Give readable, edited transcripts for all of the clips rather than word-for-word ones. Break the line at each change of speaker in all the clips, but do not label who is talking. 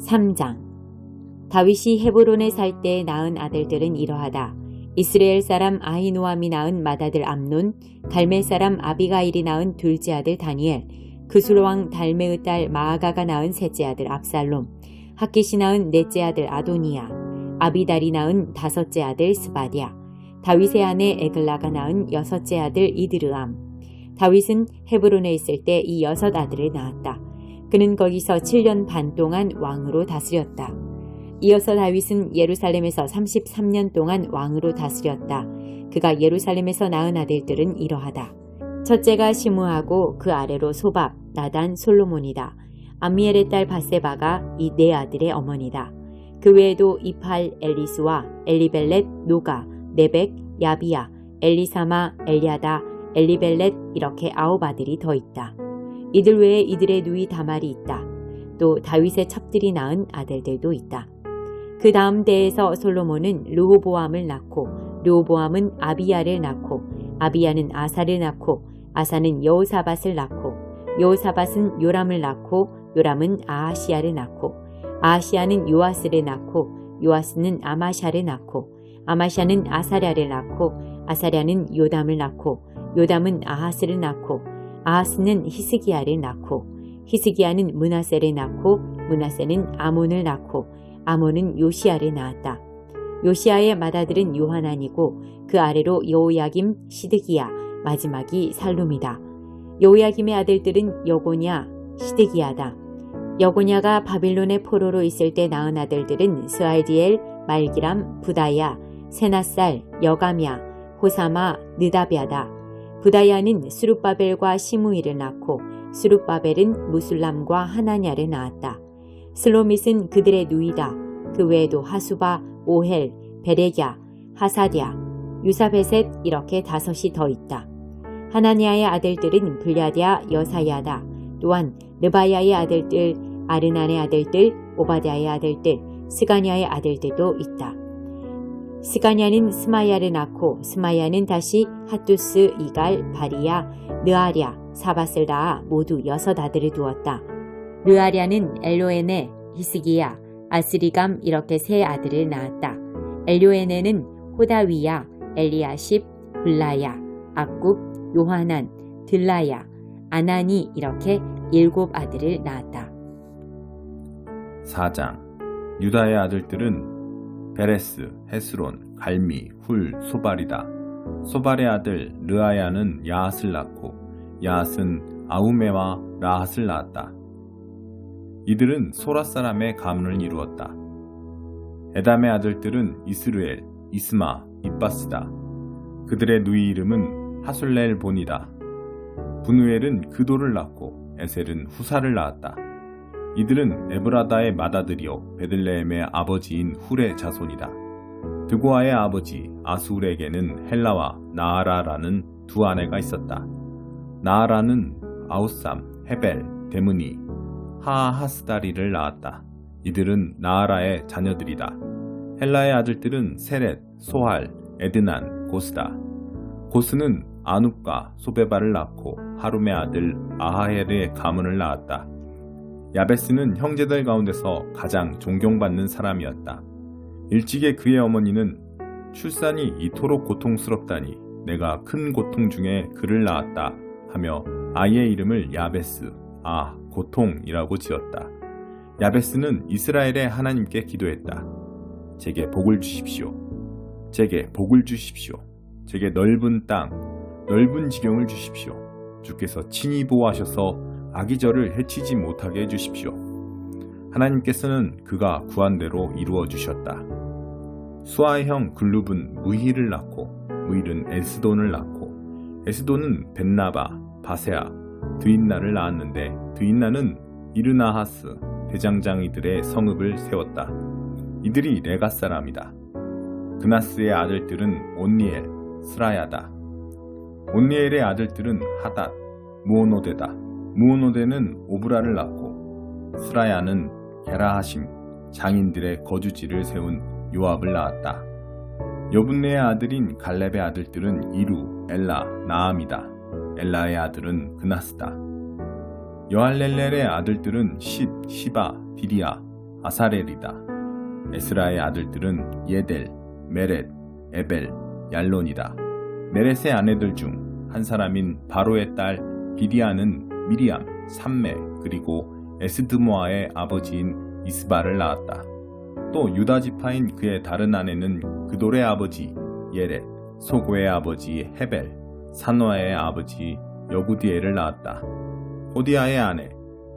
3장. 다윗이 헤브론에 살 때 낳은 아들들은 이러하다. 이스라엘 사람 아히노암이 낳은 맏아들 암논, 달메 사람 아비가일이 낳은 둘째 아들 다니엘, 그술 왕 달메의 딸 마아가가 낳은 셋째 아들 압살롬, 핫깃이 낳은 넷째 아들 아도니야, 아비달이 낳은 다섯째 아들 스바랴, 다윗의 아내 에글라가 낳은 여섯째 아들 이드르암. 다윗은 헤브론에 있을 때 이 여섯 아들을 낳았다. 그는 거기서 7년 반 동안 왕으로 다스렸다. 이어서 다윗은 예루살렘에서 33년 동안 왕으로 다스렸다. 그가 예루살렘에서 낳은 아들들은 이러하다. 첫째가 시므하고 그 아래로 소밥, 나단, 솔로몬이다. 암미엘의 딸 바세바가 이 네 아들의 어머니다. 그 외에도 이팔, 엘리스와 엘리벨렛, 노가, 네벡, 야비야, 엘리사마, 엘리아다, 엘리벨렛 이렇게 9 아들이 더 있다. 이들 외에 이들의 누이 다말이 있다. 또 다윗의 첩들이 낳은 아들들도 있다. 그 다음 때에서 솔로몬은 르호보암을 낳고 르호보암은 아비야를 낳고 아비야는 아사를 낳고 아사는 여호사밧을 낳고 여호사밧은 요람을 낳고 요람은 아하시야를 낳고 아하시야는 요아스를 낳고 요아스는 아마샤를 낳고 아마샤는 아사랴를 낳고 아사랴는 요담을 낳고 요담은 아하스를 낳고 아하스는 히스기야를 낳고 히스기야는 므낫세를 낳고 므낫세는 아몬을 낳고 아몬은 요시야를 낳았다. 요시야의 맏아들은 요하난이고 그 아래로 여호야김, 시드기야, 마지막이 살룸이다. 여호야김의 아들들은 여고냐, 시드기야다. 여고냐가 바빌론의 포로로 있을 때 낳은 아들들은 스알디엘, 말기람, 부다야, 세나살, 여가미야, 호사마, 느다비아다. 부다야는 스룹바벨과 시므이를 낳고 스룹바벨은 무술람과 하나냐를 낳았다. 슬로밋은 그들의 누이다. 그 외에도 하수바, 오헬, 베레야, 하사디아, 유사베셋 이렇게 5이 더 있다. 하나냐의 아들들은 블야디아, 여사야다. 또한 르바야의 아들들, 아르난의 아들들, 오바댜의 아들들, 스가냐의 아들들도 있다. 스가냐는 스마야를 낳고 스마야는 다시 핫두스, 이갈, 바리야, 르아랴, 사밧을 낳아 모두 6 아들을 두었다. 르아랴는 엘로에네, 히스기야, 아스리감 이렇게 3 아들을 낳았다. 엘로에네는 호다위야, 엘리아십, 블라야, 악굽, 요하난, 들라야, 아나니 이렇게 7 아들을 낳았다.
4장. 유다의 아들들은 베레스, 헤스론, 갈미, 훌, 소발이다. 소발의 아들 르아야는 야핫을 낳고 야핫은 아우메와 라핫을 낳았다. 이들은 소라 사람의 가문을 이루었다. 에담의 아들들은 이스르엘, 이스마, 입바스다. 그들의 누이 이름은 하술렐 본이다. 분우엘은 그도를 낳고 에셀은 후사를 낳았다. 이들은 에브라다의 맏아들이요 베들레헴의 아버지인 훌의 자손이다. 드고아의 아버지 아수르에게는 헬라와 나아라라는 2 아내가 있었다. 나아라는 아우삼, 헤벨, 데므니, 하하스다리를 낳았다. 이들은 나아라의 자녀들이다. 헬라의 아들들은 세렛, 소할, 에드난, 고스다. 고스는 아눕과 소베바를 낳고 하룸의 아들 아하헬의 가문을 낳았다. 야베스는 형제들 가운데서 가장 존경받는 사람이었다. 일찍의 그의 어머니는 출산이 이토록 고통스럽다니 내가 큰 고통 중에 그를 낳았다 하며 아이의 이름을 야베스, 고통이라고 지었다. 야베스는 이스라엘의 하나님께 기도했다. 제게 복을 주십시오. 제게 복을 주십시오. 제게 넓은 땅, 넓은 지경을 주십시오. 주께서 친히 보호하셔서 악이 저를 해치지 못하게 해주십시오. 하나님께서는 그가 구한 대로 이루어 주셨다. 수아의 형 글룹은 무힐을 낳고 무힐은 에스돈을 낳고 에스돈은 벤나바, 바세아, 드인나를 낳았는데 드인나는 이르나하스 대장장이들의 성읍을 세웠다. 이들이 레가 사람이다. 그나스의 아들들은 온니엘, 스라야다. 온니엘의 아들들은 하닷, 무오노데다. 무오노데는 오브라를 낳고 스라야는 게라하심, 장인들의 거주지를 세운 요압을 낳았다. 여분네의 아들인 갈렙의 아들들은 이루, 엘라, 나암이다. 엘라의 아들은 그나스다. 여할렐렐의 아들들은 십, 시바, 디리아, 아사렐이다. 에스라의 아들들은 예델, 메렛, 에벨, 얄론이다. 메렛의 아내들 중 한 사람인 바로의 딸 비디아는 미리암, 삼매, 그리고 에스드모아의 아버지인 이스바를 낳았다. 또 유다 지파인 그의 다른 아내는 그돌의 아버지 예렛, 소고의 아버지 헤벨, 사노아의 아버지 여구디엘을 낳았다. 호디아의 아내,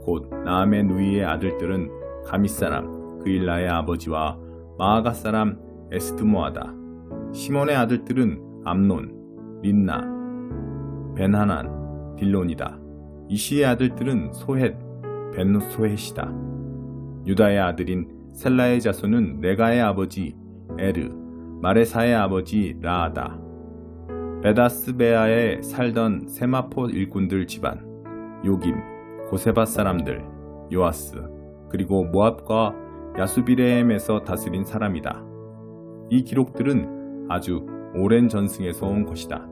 곧 나암의 누이의 아들들은 가밋 사람 그일라의 아버지와 마아가 사람 에스드모아다. 시몬의 아들들은 암논, 린나, 벤하난, 딜론이다. 이시의 아들들은 소헷, 벤소헷이다. 유다의 아들인 셀라의 자손은 레가의 아버지 에르, 마레사의 아버지 라아다. 베다스베아에 살던 세마포 일꾼들 집안, 요김, 고세바 사람들, 요아스, 그리고 모압과 야수비레엠에서 다스린 사람이다. 이 기록들은 아주 오랜 전승에서 온 것이다.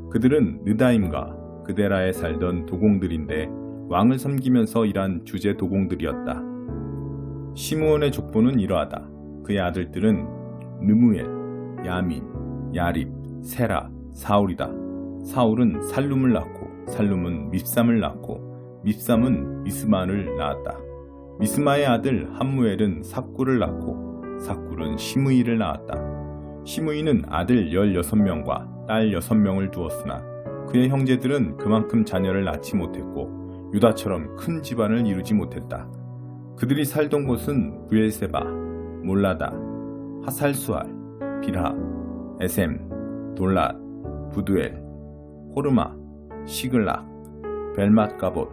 그들은 느다임과 그데라에 살던 도공들인데 왕을 섬기면서 일한 주제 도공들이었다. 시므온의 족보는 이러하다. 그의 아들들은 느무엘, 야민, 야립, 세라, 사울이다. 사울은 살룸을 낳고 살룸은 밉삼을 낳고 밉삼은 미스만을 낳았다. 미스마의 아들 함무엘은 삭굴을 낳고 삭굴은 시므이를 낳았다. 시므이는 아들 16명과 딸 6명을 두었으나 그의 형제들은 그만큼 자녀를 낳지 못했고 유다처럼 큰 집안을 이루지 못했다. 그들이 살던 곳은 부엘세바, 몰라다, 하살수알, 빌하, 에셈, 돌랏, 부두엘, 호르마, 시글락, 벨맛가봇,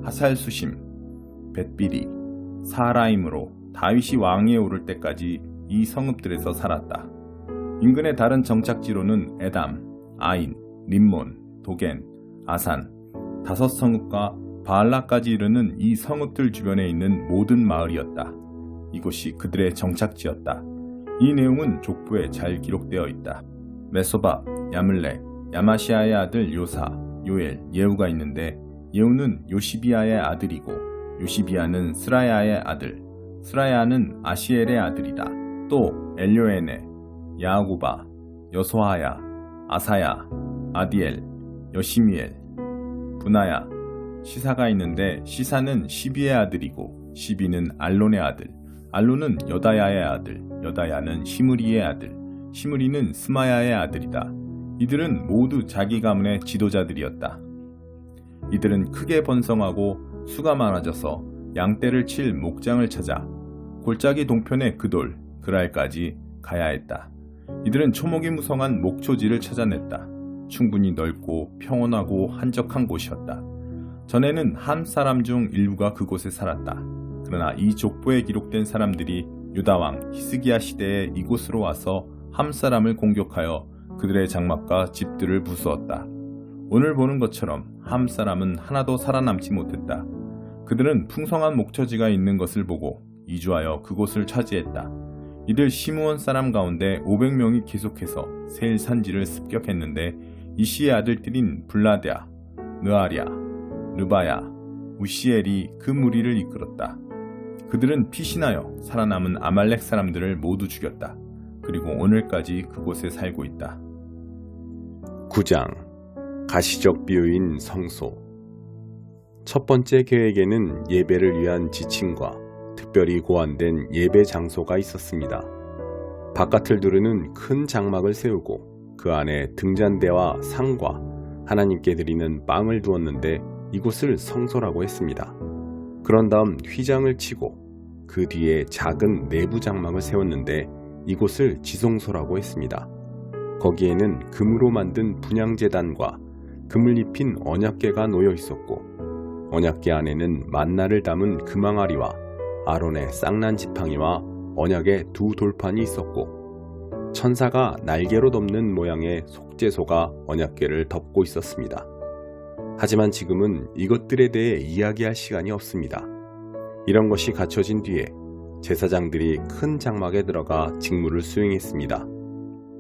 하살수심, 벳비리, 사라임으로 다윗이 왕위에 오를 때까지 이 성읍들에서 살았다. 인근의 다른 정착지로는 에담, 아인, 림몬, 도겐, 아산, 5성읍과 바알라까지 이르는 이 성읍들 주변에 있는 모든 마을이었다. 이곳이 그들의 정착지였다. 이 내용은 족보에 잘 기록되어 있다. 메소밥, 야물렉, 야마시아의 아들 요사, 요엘, 예후가 있는데 예후는 요시비아의 아들이고 요시비아는 스라야의 아들, 스라야는 아시엘의 아들이다. 또 엘요에네, 야고바, 여소하야, 아사야, 아디엘, 여시미엘, 분하야, 시사가 있는데 시사는 시비의 아들이고 시비는 알론의 아들, 알론은 여다야의 아들, 여다야는 시므리의 아들, 시므리는 스마야의 아들이다. 이들은 모두 자기 가문의 지도자들이었다. 이들은 크게 번성하고 수가 많아져서 양떼를 칠 목장을 찾아 골짜기 동편의 그돌, 그랄까지 가야 했다. 이들은 초목이 무성한 목초지를 찾아냈다. 충분히 넓고 평온하고 한적한 곳이었다. 전에는 함 사람 중 일부가 그곳에 살았다. 그러나 이 족보에 기록된 사람들이 유다왕 히스기야 시대에 이곳으로 와서 함 사람을 공격하여 그들의 장막과 집들을 부수었다. 오늘 보는 것처럼 함 사람은 하나도 살아남지 못했다. 그들은 풍성한 목초지가 있는 것을 보고 이주하여 그곳을 차지했다. 이들 시므온 사람 가운데 500명이 계속해서 세일 산지를 습격했는데 이시의 아들들인 블라데아, 느아랴, 르바야, 우시엘이 그 무리를 이끌었다. 그들은 피신하여 살아남은 아말렉 사람들을 모두 죽였다. 그리고 오늘까지 그곳에 살고 있다.
9장 가시적 비유인 성소. 첫 번째 계획에는 예배를 위한 지침과 특별히 고안된 예배 장소가 있었습니다. 바깥을 두르는 큰 장막을 세우고 그 안에 등잔대와 상과 하나님께 드리는 빵을 두었는데 이곳을 성소라고 했습니다. 그런 다음 휘장을 치고 그 뒤에 작은 내부 장막을 세웠는데 이곳을 지성소라고 했습니다. 거기에는 금으로 만든 분향제단과 금을 입힌 언약궤가 놓여 있었고 언약궤 안에는 만나를 담은 금항아리와 아론의 쌍난 지팡이와 언약의 2 돌판이 있었고 천사가 날개로 덮는 모양의 속죄소가 언약궤를 덮고 있었습니다. 하지만 지금은 이것들에 대해 이야기할 시간이 없습니다. 이런 것이 갖춰진 뒤에 제사장들이 큰 장막에 들어가 직무를 수행했습니다.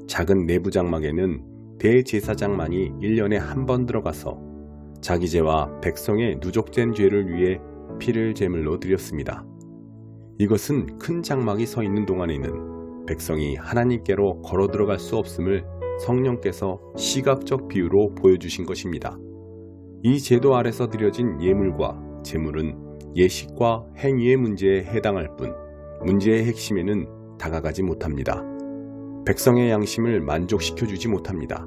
작은 내부 장막에는 대제사장만이 1년에 한 번 들어가서 자기 죄와 백성의 누적된 죄를 위해 피를 제물로 드렸습니다. 이것은 큰 장막이 서 있는 동안에는 백성이 하나님께로 걸어 들어갈 수 없음을 성령께서 시각적 비유로 보여주신 것입니다. 이 제도 아래서 드려진 예물과 제물은 예식과 행위의 문제에 해당할 뿐 문제의 핵심에는 다가가지 못합니다. 백성의 양심을 만족시켜주지 못합니다.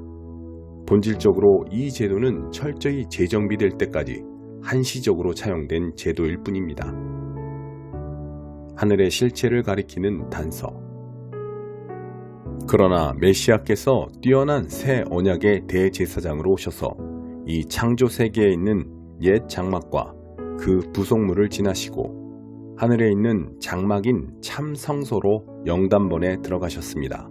본질적으로 이 제도는 철저히 재정비될 때까지 한시적으로 차용된 제도일 뿐입니다. 하늘의 실체를 가리키는 단서. 그러나 메시아께서 뛰어난 새 언약의 대제사장으로 오셔서 이 창조 세계에 있는 옛 장막과 그 부속물을 지나시고 하늘에 있는 장막인 참 성소로 영단번에 들어가셨습니다.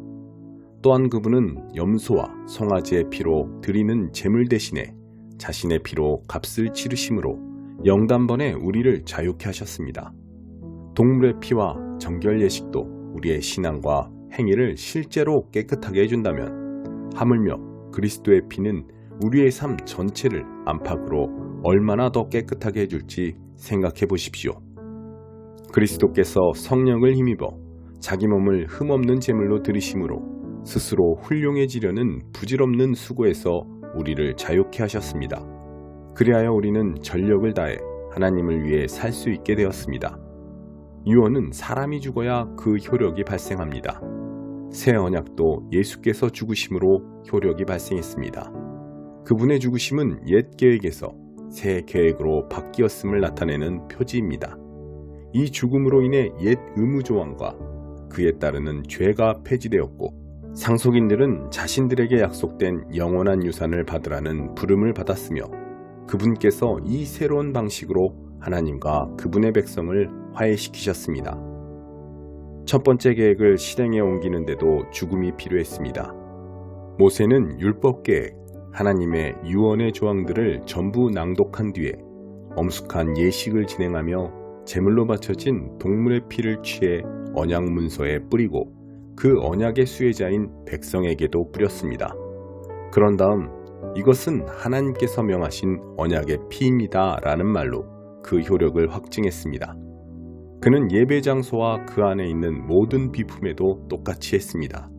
또한 그분은 염소와 송아지의 피로 드리는 제물 대신에 자신의 피로 값을 치르심으로 영단번에 우리를 자유케 하셨습니다. 동물의 피와 정결 예식도 우리의 신앙과 행위를 실제로 깨끗하게 해준다면 하물며 그리스도의 피는 우리의 삶 전체를 안팎으로 얼마나 더 깨끗하게 해줄지 생각해 보십시오. 그리스도께서 성령을 힘입어 자기 몸을 흠없는 제물로 드리심으로 스스로 훌륭해지려는 부질없는 수고에서 우리를 자유케 하셨습니다. 그리하여 우리는 전력을 다해 하나님을 위해 살 수 있게 되었습니다. 유언은 사람이 죽어야 그 효력이 발생합니다. 새 언약도 예수께서 죽으심으로 효력이 발생했습니다. 그분의 죽으심은 옛 계획에서 새 계획으로 바뀌었음을 나타내는 표지입니다. 이 죽음으로 인해 옛 의무조항과 그에 따르는 죄가 폐지되었고 상속인들은 자신들에게 약속된 영원한 유산을 받으라는 부름을 받았으며 그분께서 이 새로운 방식으로 하나님과 그분의 백성을 화해시키셨습니다. 첫 번째 계획을 실행에 옮기는데도 죽음이 필요했습니다. 모세는 율법계획, 하나님의 유언의 조항들을 전부 낭독한 뒤에 엄숙한 예식을 진행하며 제물로 바쳐진 동물의 피를 취해 언약 문서에 뿌리고 그 언약의 수혜자인 백성에게도 뿌렸습니다. 그런 다음 이것은 하나님께서 명하신 언약의 피입니다 라는 말로 그 효력을 확증했습니다. 그는 예배 장소와 그 안에 있는 모든 비품에도 똑같이 했습니다.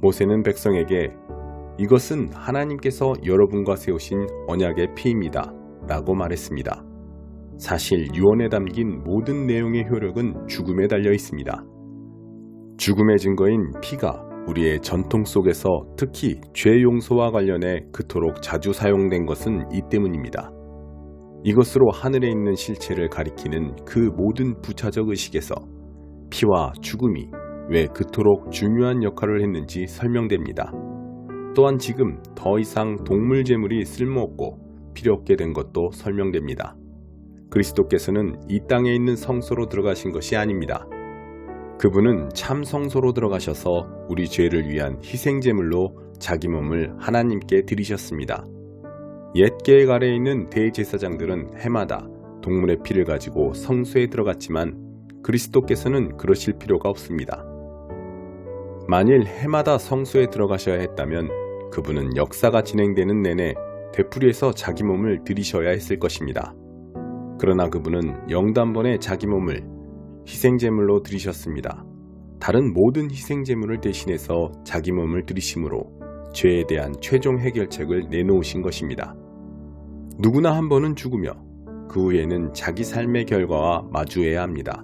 모세는 백성에게 이것은 하나님께서 여러분과 세우신 언약의 피입니다 라고 말했습니다. 사실 유언에 담긴 모든 내용의 효력은 죽음에 달려 있습니다. 죽음의 증거인 피가 우리의 전통 속에서 특히 죄 용서와 관련해 그토록 자주 사용된 것은 이 때문입니다. 이것으로 하늘에 있는 실체를 가리키는 그 모든 부차적 의식에서 피와 죽음이 왜 그토록 중요한 역할을 했는지 설명됩니다. 또한 지금 더 이상 동물 제물이 쓸모없고 필요없게 된 것도 설명됩니다. 그리스도께서는 이 땅에 있는 성소로 들어가신 것이 아닙니다. 그분은 참 성소로 들어가셔서 우리 죄를 위한 희생제물로 자기 몸을 하나님께 드리셨습니다. 옛 계획 아래에 있는 대제사장들은 해마다 동물의 피를 가지고 성소에 들어갔지만 그리스도께서는 그러실 필요가 없습니다. 만일 해마다 성소에 들어가셔야 했다면 그분은 역사가 진행되는 내내 되풀이해서 자기 몸을 드리셔야 했을 것입니다. 그러나 그분은 영단번에 자기 몸을 희생제물로 드리셨습니다. 다른 모든 희생제물을 대신해서 자기 몸을 드리심으로 죄에 대한 최종 해결책을 내놓으신 것입니다. 누구나 한 번은 죽으며 그 후에는 자기 삶의 결과와 마주해야 합니다.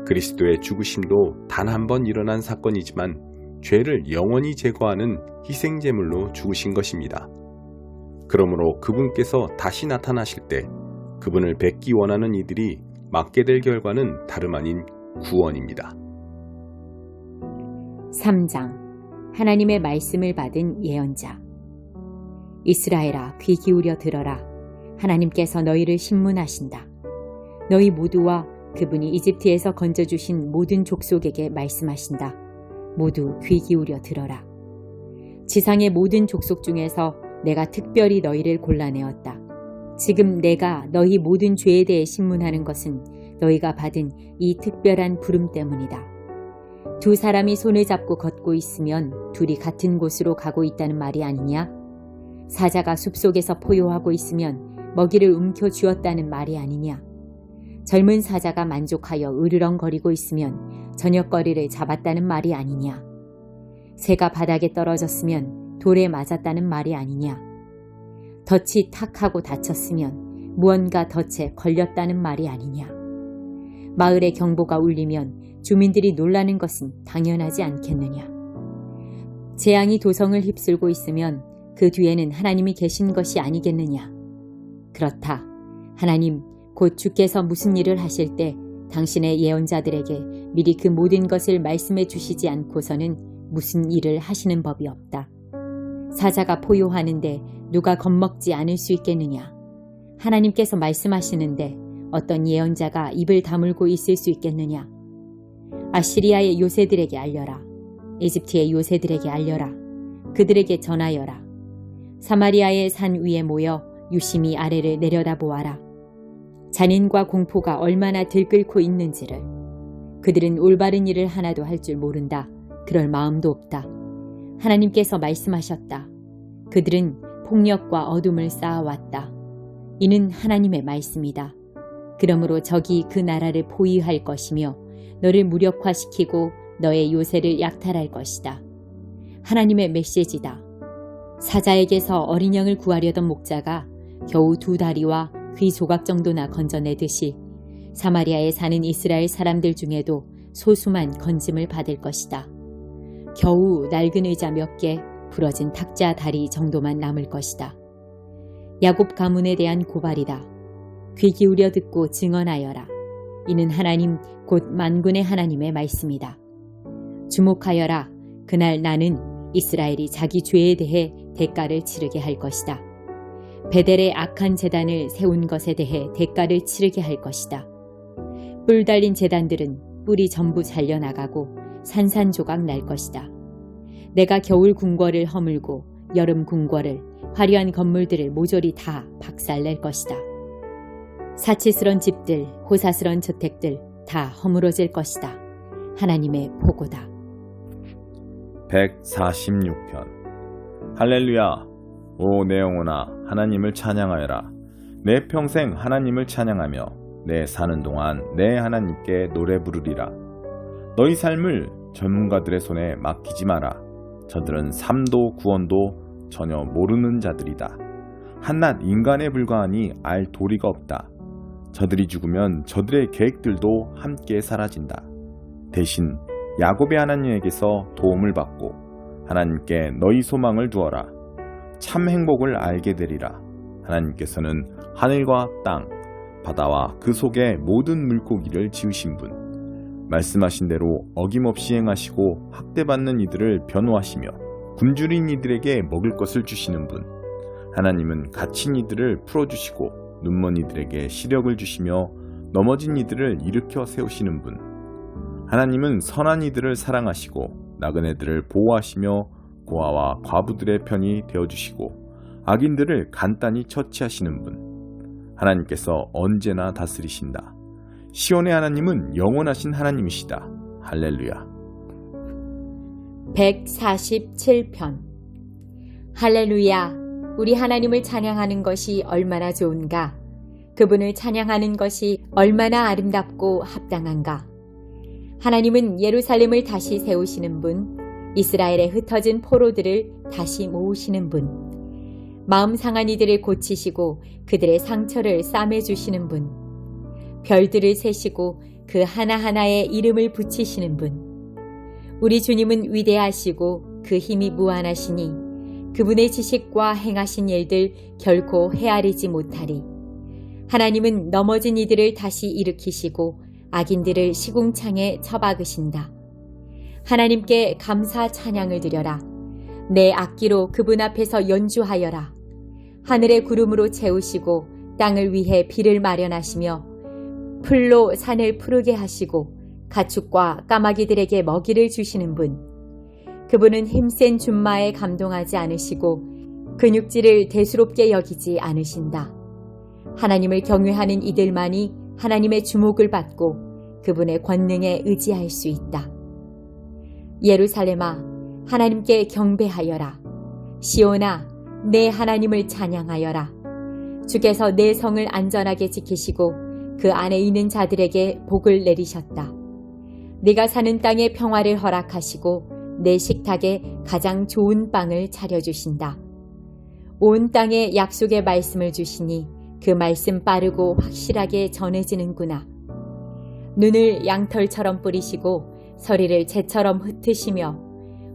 그리스도의 죽으심도 단 한 번 일어난 사건이지만 죄를 영원히 제거하는 희생제물로 죽으신 것입니다. 그러므로 그분께서 다시 나타나실 때 그분을 뵙기 원하는 이들이 맞게 될 결과는 다름 아닌 구원입니다.
3장 하나님의 말씀을 받은 예언자. 이스라엘아, 귀 기울여 들어라. 하나님께서 너희를 신문하신다. 너희 모두와 그분이 이집트에서 건져주신 모든 족속에게 말씀하신다. 모두 귀 기울여 들어라. 지상의 모든 족속 중에서 내가 특별히 너희를 골라내었다. 지금 내가 너희 모든 죄에 대해 신문하는 것은 너희가 받은 이 특별한 부름 때문이다. 두 사람이 손을 잡고 걷고 있으면 둘이 같은 곳으로 가고 있다는 말이 아니냐? 사자가 숲속에서 포효하고 있으면 먹이를 움켜쥐었다는 말이 아니냐? 젊은 사자가 만족하여 으르렁거리고 있으면 저녁거리를 잡았다는 말이 아니냐. 새가 바닥에 떨어졌으면 돌에 맞았다는 말이 아니냐. 덫이 탁하고 닫혔으면 무언가 덫에 걸렸다는 말이 아니냐. 마을의 경보가 울리면 주민들이 놀라는 것은 당연하지 않겠느냐. 재앙이 도성을 휩쓸고 있으면 그 뒤에는 하나님이 계신 것이 아니겠느냐. 그렇다. 하나님, 곧 주께서 무슨 일을 하실 때 당신의 예언자들에게 미리 그 모든 것을 말씀해 주시지 않고서는 무슨 일을 하시는 법이 없다. 사자가 포효하는데 누가 겁먹지 않을 수 있겠느냐. 하나님께서 말씀하시는데 어떤 예언자가 입을 다물고 있을 수 있겠느냐. 아시리아의 요새들에게 알려라. 이집트의 요새들에게 알려라. 그들에게 전하여라. 사마리아의 산 위에 모여 유심히 아래를 내려다보아라. 잔인과 공포가 얼마나 들끓고 있는지를. 그들은 올바른 일을 하나도 할 줄 모른다. 그럴 마음도 없다. 하나님께서 말씀하셨다. 그들은 폭력과 어둠을 쌓아왔다. 이는 하나님의 말씀이다. 그러므로 적이 그 나라를 포위할 것이며 너를 무력화시키고 너의 요새를 약탈할 것이다. 하나님의 메시지다. 사자에게서 어린 양을 구하려던 목자가 겨우 2다리와 귀 조각 정도나 건져내듯이 사마리아에 사는 이스라엘 사람들 중에도 소수만 건짐을 받을 것이다. 겨우 낡은 의자 몇 개, 부러진 탁자 다리 정도만 남을 것이다. 야곱 가문에 대한 고발이다. 귀 기울여 듣고 증언하여라. 이는 하나님 곧 만군의 하나님의 말씀이다. 주목하여라. 그날 나는 이스라엘이 자기 죄에 대해 대가를 치르게 할 것이다. 베델의 악한 제단을 세운 것에 대해 대가를 치르게 할 것이다. 뿔 달린 제단들은 뿔이 전부 잘려나가고 산산조각 날 것이다. 내가 겨울 궁궐을 허물고 여름 궁궐을, 화려한 건물들을 모조리 다 박살낼 것이다. 사치스런 집들, 호사스런 저택들 다 허물어질 것이다. 하나님의 보고다.
146편. 할렐루야. 오 내 영혼아, 하나님을 찬양하여라. 내 평생 하나님을 찬양하며 내 사는 동안 내 하나님께 노래 부르리라. 너희 삶을 전문가들의 손에 맡기지 마라. 저들은 삶도 구원도 전혀 모르는 자들이다. 한낱 인간에 불과하니 알 도리가 없다. 저들이 죽으면 저들의 계획들도 함께 사라진다. 대신 야곱의 하나님에게서 도움을 받고 하나님께 너희 소망을 두어라. 참 행복을 알게 되리라. 하나님께서는 하늘과 땅, 바다와 그 속의 모든 물고기를 지으신 분, 말씀하신 대로 어김없이 행하시고 학대받는 이들을 변호하시며 굶주린 이들에게 먹을 것을 주시는 분, 하나님은 갇힌 이들을 풀어주시고 눈먼 이들에게 시력을 주시며 넘어진 이들을 일으켜 세우시는 분, 하나님은 선한 이들을 사랑하시고 나그네들을 보호하시며 고아와 과부들의 편이 되어주시고 악인들을 간단히 처치하시는 분, 하나님께서 언제나 다스리신다. 시온의 하나님은 영원하신 하나님이시다. 할렐루야.
147편. 할렐루야. 우리 하나님을 찬양하는 것이 얼마나 좋은가. 그분을 찬양하는 것이 얼마나 아름답고 합당한가. 하나님은 예루살렘을 다시 세우시는 분, 이스라엘의 흩어진 포로들을 다시 모으시는 분, 마음 상한 이들을 고치시고 그들의 상처를 싸매주시는 분, 별들을 세시고 그 하나하나에 이름을 붙이시는 분. 우리 주님은 위대하시고 그 힘이 무한하시니 그분의 지식과 행하신 일들 결코 헤아리지 못하리. 하나님은 넘어진 이들을 다시 일으키시고 악인들을 시궁창에 처박으신다. 하나님께 감사 찬양을 드려라. 내 악기로 그분 앞에서 연주하여라. 하늘의 구름으로 채우시고 땅을 위해 비를 마련하시며 풀로 산을 푸르게 하시고 가축과 까마귀들에게 먹이를 주시는 분. 그분은 힘센 준마에 감동하지 않으시고 근육질을 대수롭게 여기지 않으신다. 하나님을 경외하는 이들만이 하나님의 주목을 받고 그분의 권능에 의지할 수 있다. 예루살렘아, 하나님께 경배하여라. 시온아, 내 하나님을 찬양하여라. 주께서 내 성을 안전하게 지키시고 그 안에 있는 자들에게 복을 내리셨다. 네가 사는 땅에 평화를 허락하시고 내 식탁에 가장 좋은 빵을 차려주신다. 온 땅에 약속의 말씀을 주시니 그 말씀 빠르고 확실하게 전해지는구나. 눈을 양털처럼 뿌리시고 서리를 재처럼 흩으시며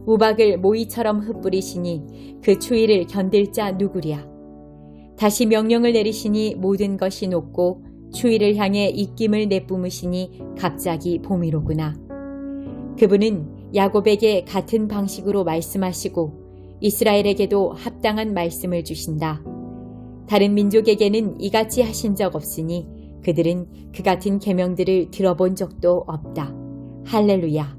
우박을 모이처럼 흩뿌리시니 그 추위를 견딜 자 누구랴. 다시 명령을 내리시니 모든 것이 녹고 추위를 향해 입김을 내뿜으시니 갑자기 봄이로구나. 그분은 야곱에게 같은 방식으로 말씀하시고 이스라엘에게도 합당한 말씀을 주신다. 다른 민족에게는 이같이 하신 적 없으니 그들은 그 같은 계명들을 들어본 적도 없다. 할렐루야.